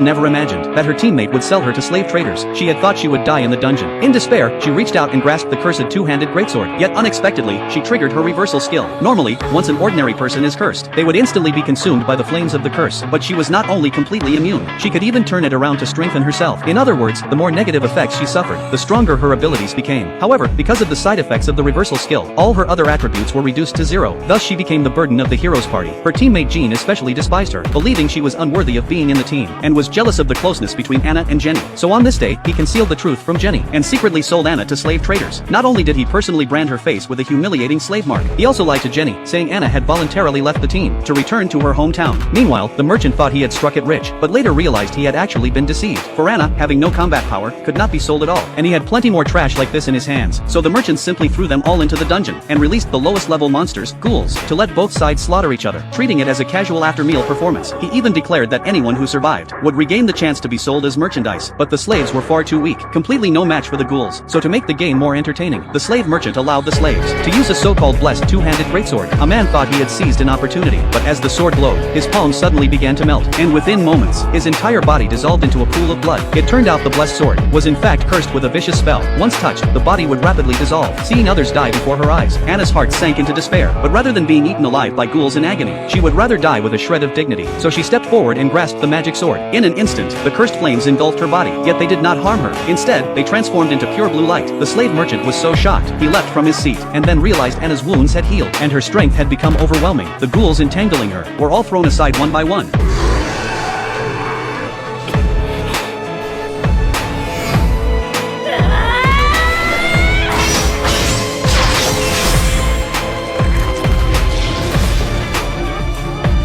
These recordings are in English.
never imagined that her teammate would sell her to slave traders. She had thought she would die in the dungeon. In despair, she reached out and grasped the cursed two-handed greatsword. Yet unexpectedly, she triggered her reversal skill. Normally, once an ordinary person is cursed, they would instantly be consumed by the flames of the curse. But she was not only completely immune, she could even turn it around to strengthen herself. In other words, the more negative effects she suffered, the stronger her abilities became. However, because of the side effects of the reversal skill, all her other attributes were reduced to zero. Thus she became the burden of the hero's party. Her teammate Jean especially despised her, believing she was unworthy of being in the team, and was jealous of the closeness between Anna and Jenny. So on this day, he concealed the truth from Jenny, and secretly sold Anna to slave traders. Not only did he personally brand her face with a humiliating slave mark, he also lied to Jenny, saying Anna had voluntarily left the team to return to her hometown. Meanwhile, the merchant thought he had struck it rich, but later realized he had actually been deceived. For Anna, having no combat power, could not be sold at all, and he had plenty more trash like this in his hands. So the merchant simply threw them all into the dungeon, and released the lowest level monsters, ghouls, to let both sides slaughter each other, treating it as a casual after-meal performance. He even declared that anyone who survived would regain the chance to be sold as merchandise, but the slaves were far too weak, completely no match for the ghouls. So to make the game more entertaining, the slave merchant allowed the slaves to use a so-called blessed two-handed greatsword. A man thought he had seized an opportunity, but as the sword glowed, his palm suddenly began to melt, and within moments, his entire body dissolved into a pool of blood. It turned out the blessed sword was in fact cursed with a vicious spell. Once touched, the body would rapidly dissolve. Seeing others die before her eyes, Anna's heart sank into despair, but rather than being eaten alive by ghouls in agony, she would rather die with a shred of dignity. So she stepped forward and grasped the magic sword. In an instant, the cursed flames engulfed her body, yet they did not harm her. Instead, they transformed into pure blue light. The slave merchant was so shocked, he leapt from his seat, and then realized Anna's wounds had healed, and her strength had become overwhelming. The ghouls entangling her were all thrown aside one by one.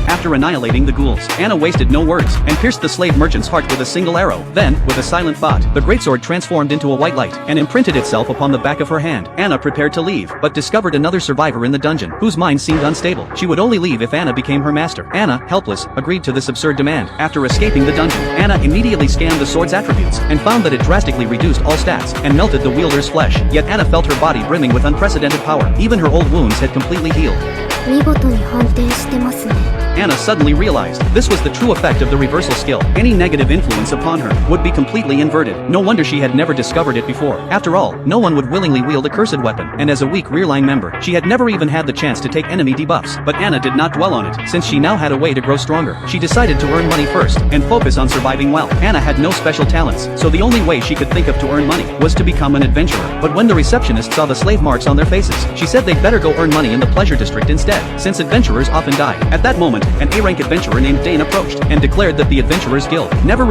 After annihilating the ghouls, Anna wasted no words, and pierced the slave merchant's heart with a single arrow. Then, with a silent thought, the greatsword transformed into a white light, and imprinted itself upon the back of her hand. Anna prepared to leave, but discovered another survivor in the dungeon, whose mind seemed unstable. She would only leave if Anna became her master. Anna, helpless, agreed to this absurd demand. After escaping the dungeon, Anna immediately scanned the sword's attributes, and found that it drastically reduced all stats, and melted the wielder's flesh. Yet Anna felt her body brimming with unprecedented power. Even her old wounds had completely healed. 見事に反転してますね。 Anna suddenly realized this was the true effect of the reversal skill. Any negative influence upon her would be completely inverted. No wonder she had never discovered it before. After all, no one would willingly wield a cursed weapon, and as a weak rearline member, she had never even had the chance to take enemy debuffs. But Anna did not dwell on it, since she now had a way to grow stronger. She decided to earn money first, and focus on surviving well. Anna had no special talents, so the only way she could think of to earn money was to become an adventurer. But when the receptionist saw the slave marks on their faces, she said they'd better go earn money in the pleasure district instead, since adventurers often die. At that moment, an A-rank adventurer named Dane approached, and declared that the Adventurers Guild never